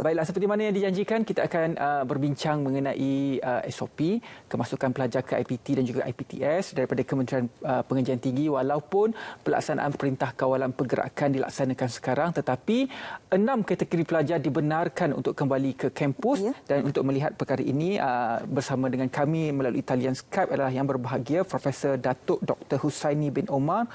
Baiklah, seperti mana yang dijanjikan, kita akan berbincang mengenai SOP kemasukan pelajar ke IPT dan juga IPTS daripada Kementerian Pengajian Tinggi. Walaupun pelaksanaan Perintah Kawalan Pergerakan dilaksanakan sekarang, tetapi 6 kategori pelajar dibenarkan untuk kembali ke kampus. Dan untuk melihat perkara ini bersama dengan kami melalui talian Skype adalah yang berbahagia Profesor Datuk Dr. Husaini bin Omar,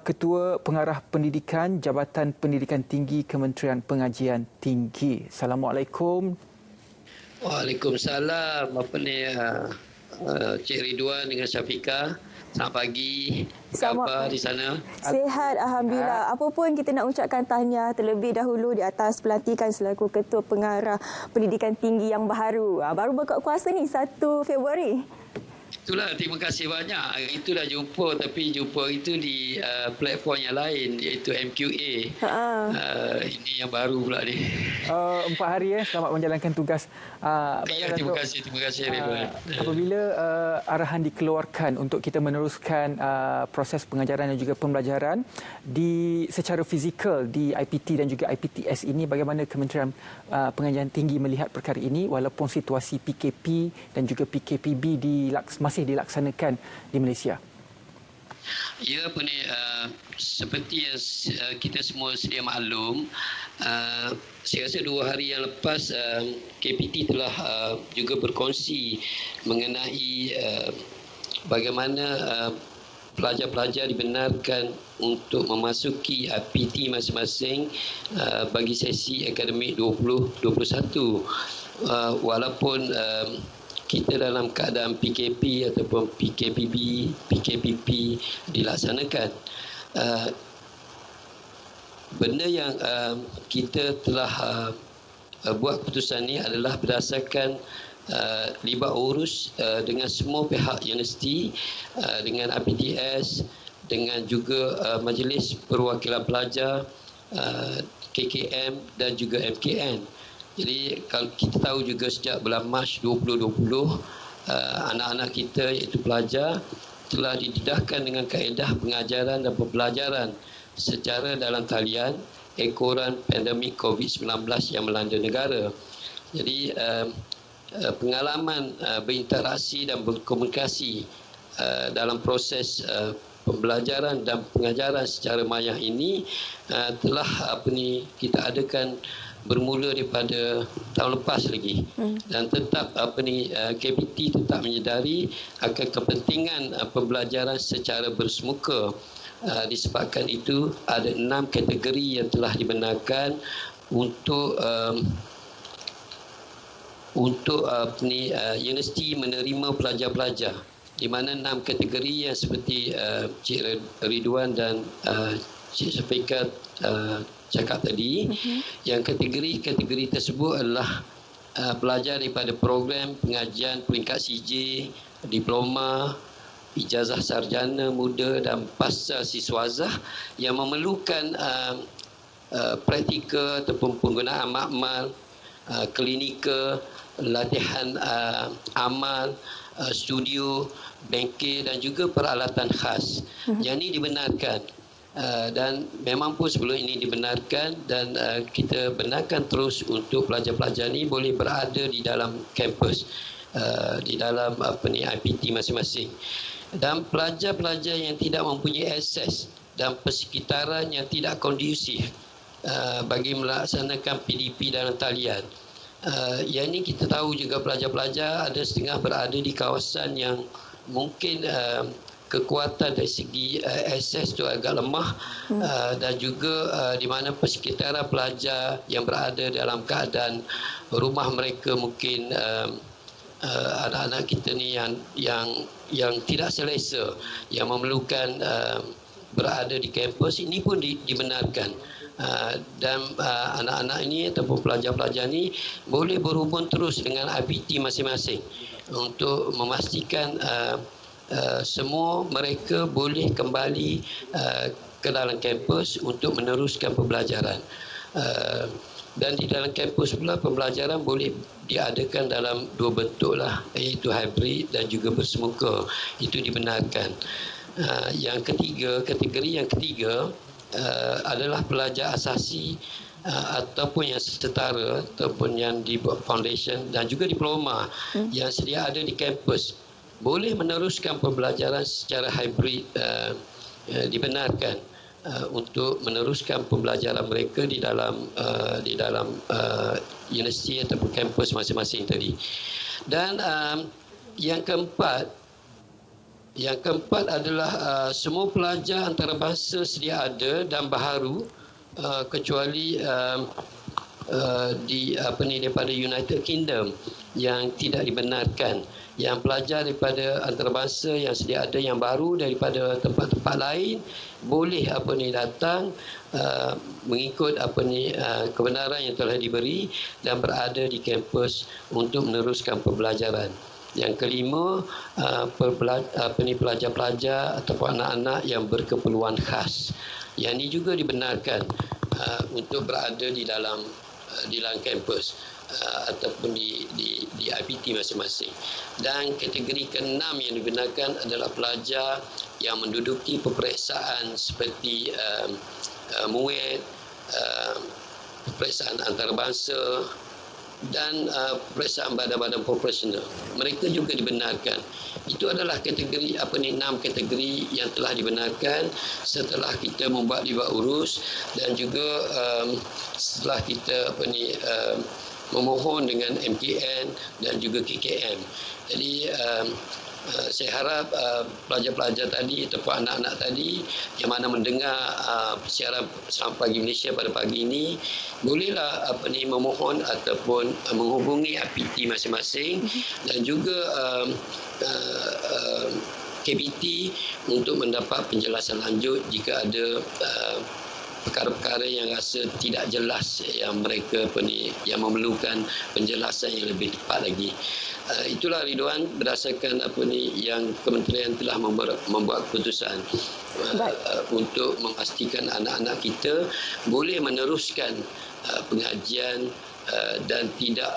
Ketua Pengarah Pendidikan Jabatan Pendidikan Tinggi Kementerian Pengajian Tinggi. Assalamualaikum. Waalaikumsalam. Apa ni, Cik Ridwan dengan Syafiqah. Selamat pagi. Apa khabar di sana? Sihat, Alhamdulillah. Apa pun kita nak ucapkan tahniah terlebih dahulu di atas pelantikan selaku Ketua Pengarah Pendidikan Tinggi yang baru. Baru berkat kuasa ni 1 Februari. Itulah, terima kasih banyak. Itulah jumpa, tapi jumpa itu di platform yang lain, iaitu MQA. Ini yang baru pula ni. 4 hari selamat menjalankan tugas. Terima kasih Ridwan. Apabila arahan dikeluarkan untuk kita meneruskan proses pengajaran dan juga pembelajaran secara fizikal di IPT dan juga IPTS ini, bagaimana Kementerian Pengajian Tinggi melihat perkara ini walaupun situasi PKP dan juga PKPB masih dilaksanakan di Malaysia? Ya, seperti yang kita semua sedia maklum, saya rasa 2 hari yang lepas KPT telah juga berkongsi mengenai bagaimana pelajar-pelajar dibenarkan untuk memasuki IPT masing-masing bagi sesi akademik 2021. Walaupun kita dalam keadaan PKP ataupun PKPP dilaksanakan. Benda yang kita telah buat keputusan ini adalah berdasarkan libat urus dengan semua pihak universiti, dengan IPTS, dengan juga Majlis Perwakilan Pelajar, KKM dan juga MKN. Jadi kalau kita tahu juga sejak bulan Mac 2020, anak-anak kita iaitu pelajar telah didedahkan dengan kaedah pengajaran dan pembelajaran secara dalam talian ekoran pandemik COVID-19 yang melanda negara. Jadi pengalaman berinteraksi dan berkomunikasi dalam proses pembelajaran dan pengajaran secara maya ini telah kita adakan bermula daripada tahun lepas lagi, dan tetap KPT tetap menyedari akan kepentingan pembelajaran secara bersemuka. Disebabkan itu ada 6 kategori yang telah dibenarkan untuk universiti menerima pelajar-pelajar, di mana 6 kategori yang seperti Cik Ridwan dan Cik Syafiqah cakap tadi. Yang kategori tersebut adalah pelajar daripada program pengajian peringkat CJ, diploma, ijazah sarjana muda dan pasca siswazah yang memerlukan praktikal ataupun penggunaan makmal, klinikal, latihan amal, studio, bengkel dan juga peralatan khas. Yang ini dibenarkan. Dan memang pun sebelum ini dibenarkan, dan kita benarkan terus untuk pelajar-pelajar ini boleh berada di dalam kampus, di dalam IPT masing-masing. Dan pelajar-pelajar yang tidak mempunyai akses dan persekitaran yang tidak kondusif bagi melaksanakan PDP dalam talian. Yang ini kita tahu juga pelajar-pelajar ada setengah berada di kawasan yang mungkin kekuatan dari segi akses itu agak lemah, dan juga di mana persekitaran pelajar yang berada dalam keadaan rumah mereka mungkin anak-anak kita ni yang tidak selesa, yang memerlukan berada di kampus, ini pun dibenarkan. Dan anak-anak ini ataupun pelajar-pelajar ini boleh berhubung terus dengan IPT masing-masing untuk memastikan semua mereka boleh kembali ke dalam kampus untuk meneruskan pembelajaran. Dan di dalam kampus pula pembelajaran boleh diadakan dalam 2 bentuk lah, iaitu hybrid dan juga bersemuka. Itu dibenarkan. Yang ketiga, kategori yang ketiga adalah pelajar asasi ataupun yang setara ataupun yang di foundation dan juga diploma yang sedia ada di kampus boleh meneruskan pembelajaran secara hybrid, dibenarkan untuk meneruskan pembelajaran mereka di dalam universiti ataupun kampus masing-masing tadi. Dan yang keempat adalah semua pelajar antarabangsa sedia ada dan baharu, kecuali daripada United Kingdom yang tidak dibenarkan. Yang pelajar daripada antarabangsa yang sedia ada yang baru daripada tempat-tempat lain boleh datang mengikut kebenaran yang telah diberi dan berada di kampus untuk meneruskan pembelajaran. Yang kelima, pelajar-pelajar ataupun anak-anak yang berkeperluan khas. Yang ini juga dibenarkan untuk berada di dalam kampus ataupun di IPT masing-masing. Dan kategori keenam yang digunakan adalah pelajar yang menduduki peperiksaan seperti MUET, peperiksaan antarabangsa dan peperiksaan badan-badan profesional. Mereka juga dibenarkan. Itu adalah kategori 6 kategori yang telah dibenarkan setelah kita membuat libat urus dan juga setelah kita memohon dengan MKN dan juga KKM. Jadi saya harap pelajar-pelajar tadi ataupun anak-anak tadi yang mana mendengar siaran Selamat Pagi Malaysia pada pagi ini bolehlah memohon ataupun menghubungi IPT masing-masing dan juga KBT untuk mendapat penjelasan lanjut jika ada perkara-perkara yang rasa tidak jelas yang mereka yang memerlukan penjelasan yang lebih tepat lagi. Itulah Ridwan berdasarkan yang kementerian telah membuat keputusan untuk memastikan anak-anak kita boleh meneruskan pengajian dan tidak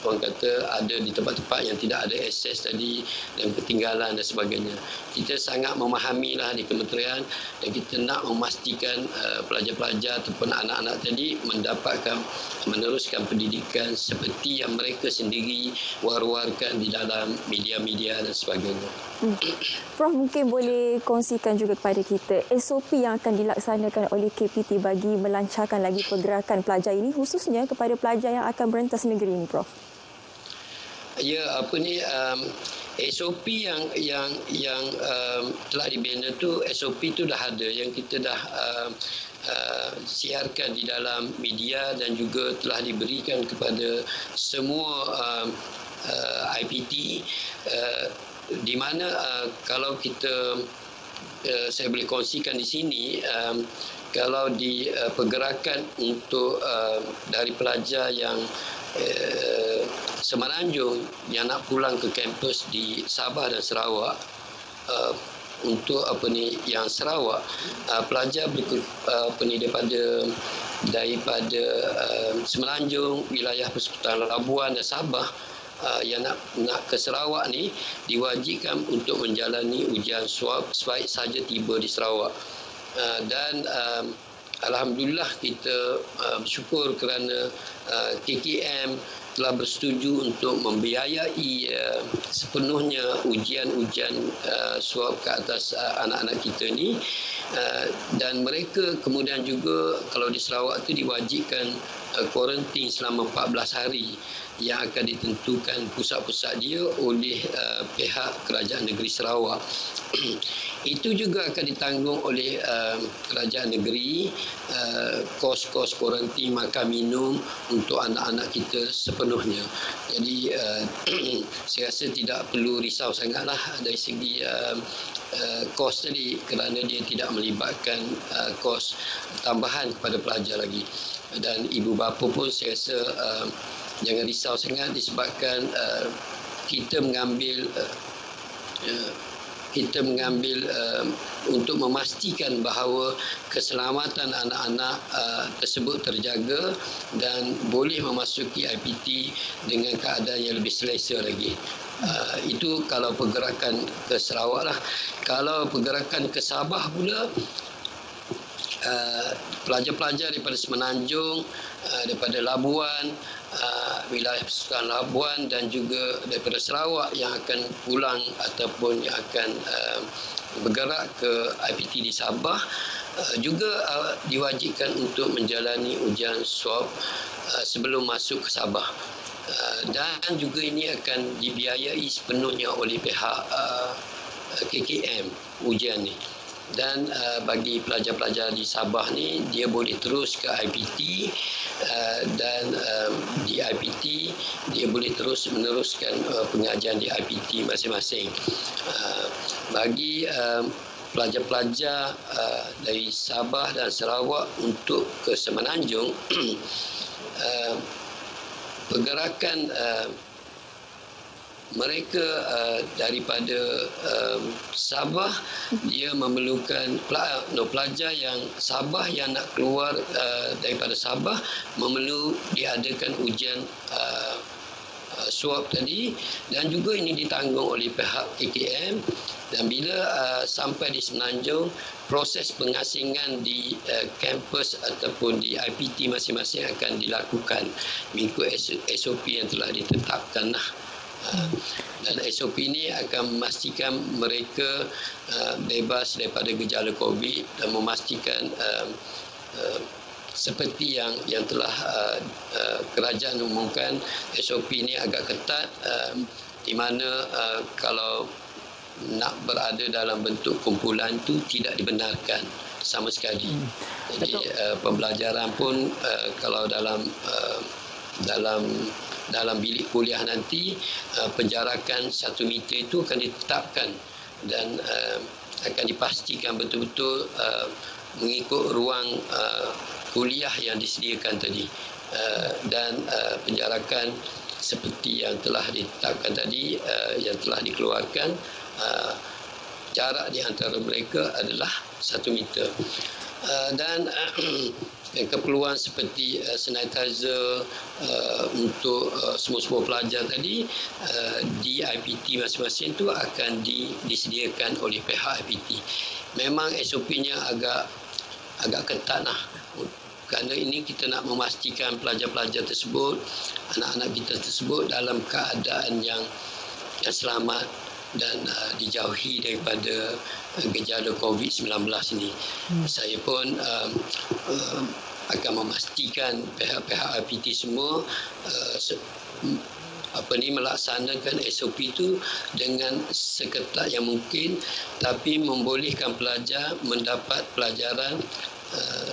orang kata ada di tempat-tempat yang tidak ada akses tadi dan ketinggalan dan sebagainya. Kita sangat memahamilah di kementerian dan kita nak memastikan pelajar-pelajar ataupun anak-anak tadi meneruskan pendidikan seperti yang mereka sendiri war-warkan di dalam media-media dan sebagainya. Prof mungkin boleh kongsikan juga kepada kita SOP yang akan dilaksanakan oleh KPT bagi melancarkan lagi pergerakan pelajar ini khususnya kepada pelajar yang akan berentas negeri ini, Prof. Ya, SOP yang telah dibina tu SOP tu dah ada yang kita dah siarkan di dalam media dan juga telah diberikan kepada semua IPT di mana kalau kita saya boleh kongsikan di sini kalau di pergerakan untuk dari pelajar yang Semenanjung yang nak pulang ke kampus di Sabah dan Sarawak untuk yang Sarawak pelajar daripada Semenanjung, wilayah Persekutuan Labuan dan Sabah yang nak ke Sarawak ni diwajibkan untuk menjalani ujian swab sebaik saja tiba di Sarawak. Dan alhamdulillah kita bersyukur kerana KKM telah bersetuju untuk membiayai sepenuhnya ujian-ujian swab ke atas anak-anak kita ni dan mereka kemudian juga kalau di Sarawak tu diwajibkan kuarantin selama 14 hari yang akan ditentukan pusat-pusat dia oleh pihak Kerajaan Negeri Sarawak. Itu juga akan ditanggung oleh Kerajaan Negeri, kos-kos kuarantin makan minum untuk anak-anak kita sepenuhnya. Jadi saya rasa tidak perlu risau sangatlah dari segi kos tadi kerana dia tidak melibatkan kos tambahan kepada pelajar lagi. Dan ibu bapa pun saya rasa jangan risau sangat disebabkan kita mengambil untuk memastikan bahawa keselamatan anak-anak tersebut terjaga dan boleh memasuki IPT dengan keadaan yang lebih selesa lagi. Itu kalau pergerakan ke Sarawak lah. Kalau pergerakan ke Sabah pula pelajar-pelajar daripada Semenanjung, daripada Labuan, wilayah Persekutuan Labuan dan juga daripada Sarawak yang akan pulang ataupun yang akan bergerak ke IPT di Sabah juga diwajibkan untuk menjalani ujian swab sebelum masuk ke Sabah. Dan juga ini akan dibiayai sepenuhnya oleh pihak KKM ujian ni. Dan bagi pelajar-pelajar di Sabah ni, dia boleh terus ke IPT dan di IPT dia boleh terus meneruskan pengajian di IPT masing-masing. Bagi pelajar-pelajar dari Sabah dan Sarawak untuk ke Semenanjung, pergerakan mereka daripada Sabah, dia memerlukan pelajar yang Sabah yang nak keluar daripada Sabah memerlu diadakan ujian swab tadi, dan juga ini ditanggung oleh pihak KKM. Dan bila sampai di Semenanjung, proses pengasingan di kampus ataupun di IPT masing-masing akan dilakukan mengikut SOP yang telah ditetapkan lah. Dan SOP ini akan memastikan mereka bebas daripada gejala COVID dan memastikan seperti yang telah kerajaan umumkan, SOP ini agak ketat, di mana kalau nak berada dalam bentuk kumpulan itu tidak dibenarkan sama sekali. Jadi pembelajaran pun kalau dalam bilik kuliah nanti, penjarakan 1 meter itu akan ditetapkan dan akan dipastikan betul-betul mengikut ruang kuliah yang disediakan tadi, dan penjarakan seperti yang telah ditetapkan tadi, yang telah dikeluarkan, jarak di antara mereka adalah 1 meter. Dan keperluan seperti sanitizer untuk semua pelajar tadi di IPT masing-masing itu akan disediakan oleh pihak IPT. Memang SOP-nya agak ketat lah. Kerana ini kita nak memastikan pelajar-pelajar tersebut, anak-anak kita tersebut dalam keadaan yang selamat dan dijauhi daripada gejala COVID-19 ini. Saya pun akan memastikan pihak-pihak IPT semua melaksanakan SOP itu dengan seketat yang mungkin, tapi membolehkan pelajar mendapat pelajaran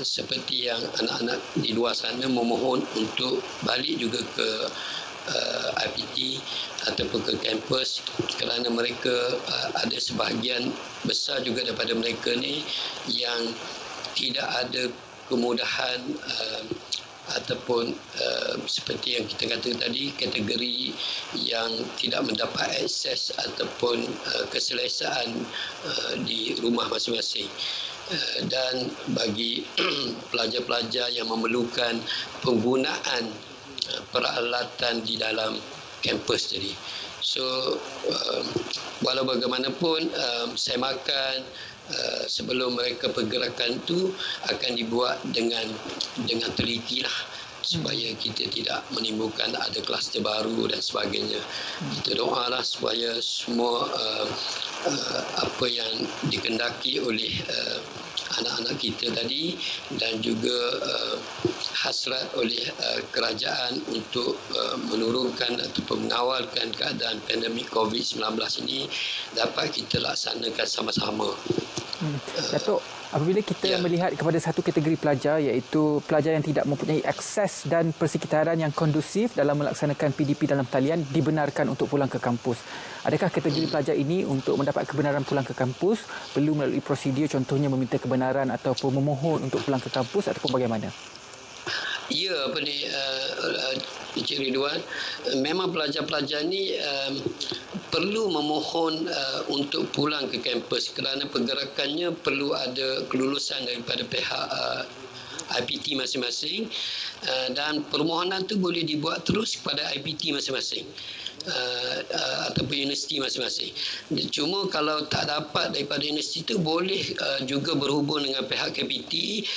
seperti yang anak-anak di luar sana memohon untuk balik juga ke IPT ataupun ke kampus, kerana mereka ada sebahagian besar juga daripada mereka ni yang tidak ada kemudahan ataupun seperti yang kita kata tadi, kategori yang tidak mendapat akses ataupun keselesaan di rumah masing-masing. Dan bagi pelajar-pelajar yang memerlukan penggunaan peralatan di dalam kampus tadi. So walau bagaimanapun saya makan sebelum mereka pergerakan itu akan dibuat dengan teliti lah, supaya kita tidak menimbulkan ada kluster baru dan sebagainya. Kita doalah supaya semua apa yang dikendaki oleh anak-anak kita tadi dan juga hasrat oleh kerajaan untuk menurunkan ataupun mengawalkan keadaan pandemik COVID-19 ini dapat kita laksanakan sama-sama. Datuk, apabila kita melihat kepada satu kategori pelajar, iaitu pelajar yang tidak mempunyai akses dan persekitaran yang kondusif dalam melaksanakan PDP dalam talian, dibenarkan untuk pulang ke kampus. Adakah kategori pelajar ini untuk mendapat kebenaran pulang ke kampus perlu melalui prosedur, contohnya meminta kebenaran ataupun memohon untuk pulang ke kampus, ataupun bagaimana? Ya, Encik Ridwan, memang pelajar-pelajar ni perlu memohon untuk pulang ke kampus kerana pergerakannya perlu ada kelulusan daripada pihak IPT masing-masing, dan permohonan tu boleh dibuat terus kepada IPT masing-masing. Ataupun universiti masing-masing. Cuma kalau tak dapat daripada universiti itu, boleh juga berhubung dengan pihak KPT,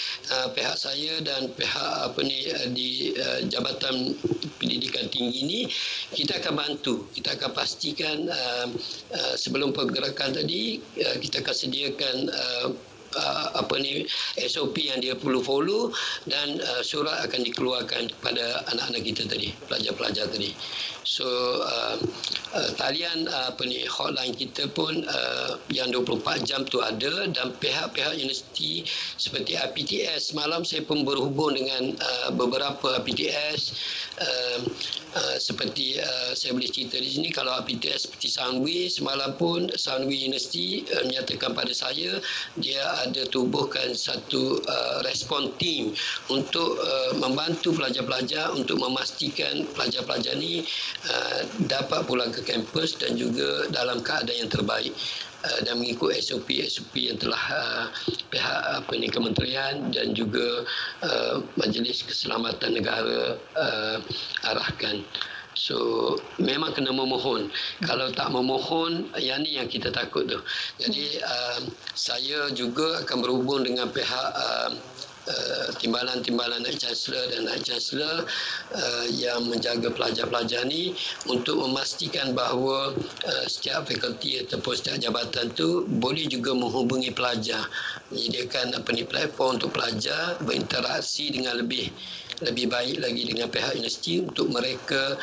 pihak saya dan pihak di Jabatan Pendidikan Tinggi ini. Kita akan bantu, kita akan pastikan sebelum pergerakan tadi kita akan sediakan SOP yang dia perlu follow, dan surat akan dikeluarkan kepada anak-anak kita tadi, pelajar-pelajar tadi. So talian hotline kita pun yang 24 jam tu ada, dan pihak-pihak universiti seperti IPTS, semalam saya pun berhubung dengan beberapa IPTS, seperti saya boleh cerita di sini, kalau IPTS seperti Soundway, semalam pun Soundway University menyatakan pada saya dia ada tubuhkan satu respon team untuk membantu pelajar-pelajar untuk memastikan pelajar-pelajar ni dapat pulang ke kampus dan juga dalam keadaan yang terbaik, dan mengikut SOP yang telah pihak kementerian dan juga Majlis Keselamatan Negara arahkan. So memang kena memohon. Kalau tak memohon, yang ni yang kita takut tu. Jadi saya juga akan berhubung dengan pihak timbalan-timbalan Naib Chancellor dan Naib Chancellor yang menjaga pelajar-pelajar ni untuk memastikan bahawa setiap fakulti ataupun setiap jabatan tu boleh juga menghubungi pelajar, menyediakan platform untuk pelajar berinteraksi dengan lebih baik lagi dengan pihak universiti untuk mereka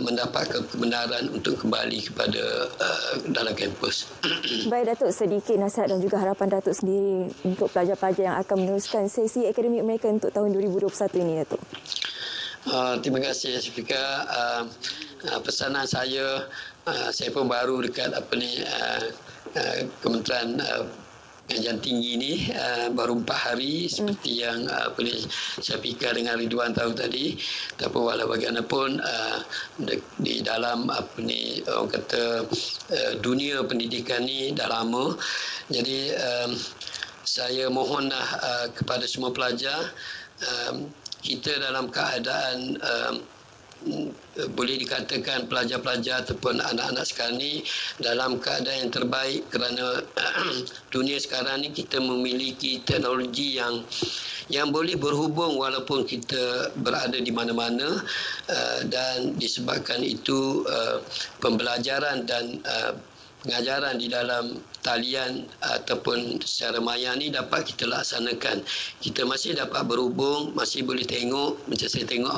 mendapatkan kebenaran untuk kembali kepada dalam kampus. Baik Datuk, sedikit nasihat dan juga harapan Datuk sendiri untuk pelajar-pelajar yang akan meneruskan sesi akademik mereka untuk tahun 2021 ini, Datuk. Terima kasih Syafiqah. Pesanan saya pun baru dekat Kementerian Pengajian Tinggi ini baru 4 hari, seperti yang saya fikir dengan Ridwan tahu tadi. Tapi walau bagaimanapun di dalam orang kata dunia pendidikan ni dah lama. Jadi saya mohonlah kepada semua pelajar, kita dalam keadaan boleh dikatakan pelajar-pelajar ataupun anak-anak sekarang ni dalam keadaan yang terbaik, kerana dunia sekarang ni kita memiliki teknologi yang boleh berhubung walaupun kita berada di mana-mana, dan disebabkan itu pembelajaran dan pengajaran di dalam talian ataupun secara maya ni dapat kita laksanakan. Kita masih dapat berhubung, masih boleh tengok, macam saya tengok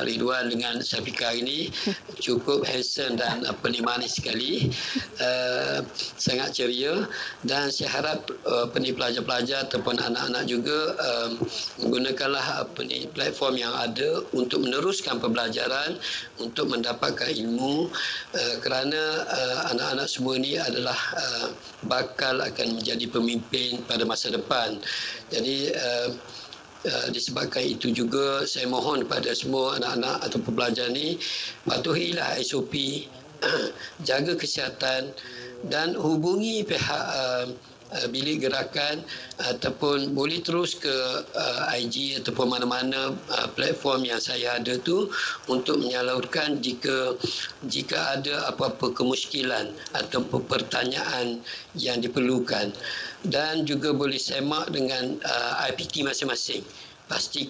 Ridwan dengan Syafiqah ini cukup handsome dan manis sekali, sangat ceria, dan saya harap pelajar-pelajar ataupun anak-anak juga menggunakanlah platform yang ada untuk meneruskan pembelajaran, untuk mendapatkan ilmu, kerana anak-anak semua ini adalah bakal akan menjadi pemimpin pada masa depan. Jadi disebabkan itu juga saya mohon kepada semua anak-anak atau pelajar ni, patuhilah SOP, jaga kesihatan dan hubungi pihak bilik gerakan, ataupun boleh terus ke IG ataupun mana-mana platform yang saya ada tu untuk menyalurkan jika ada apa-apa kemuskilan atau pertanyaan yang diperlukan, dan juga boleh semak dengan IPT masing-masing. Pasti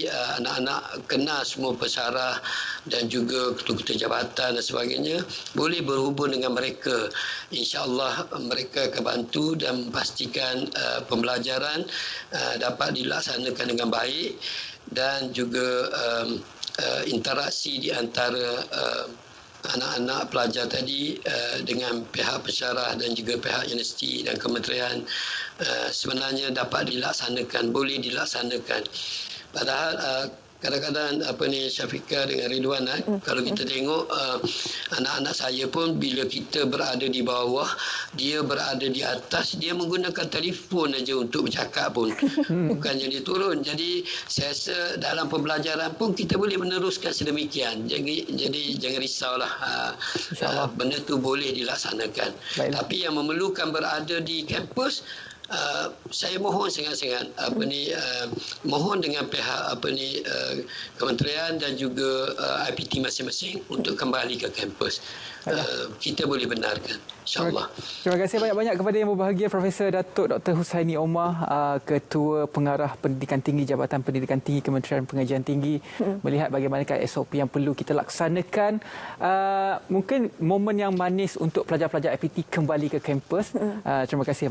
anak-anak kenal semua pesarah dan juga ketua-ketua jabatan dan sebagainya, boleh berhubung dengan mereka. InsyaAllah mereka akan bantu dan memastikan pembelajaran dapat dilaksanakan dengan baik, dan juga interaksi di antara anak-anak pelajar tadi dengan pihak pesarah dan juga pihak universiti dan kementerian sebenarnya dapat dilaksanakan, boleh dilaksanakan. Padahal kadang-kadang Syafiqah dengan Ridwan, kalau kita tengok anak-anak saya pun bila kita berada di bawah, dia berada di atas, dia menggunakan telefon aja untuk bercakap pun, bukannya dia turun. Jadi saya rasa dalam pembelajaran pun kita boleh meneruskan sedemikian. Jadi jangan risaulah, benda tu boleh dilaksanakan. Baiklah. Tapi yang memerlukan berada di kampus, saya mohon sangat-sangat mohon dengan pihak kementerian dan juga IPT masing-masing untuk kembali ke kampus. Kita boleh benarkan, insya-Allah. Terima kasih banyak-banyak kepada yang berbahagia, Profesor Datuk Dr. Hussaini Omar, Ketua Pengarah Pendidikan Tinggi Jabatan Pendidikan Tinggi Kementerian Pengajian Tinggi, melihat bagaimanakah SOP yang perlu kita laksanakan. Mungkin momen yang manis untuk pelajar-pelajar IPT kembali ke kampus. Terima kasih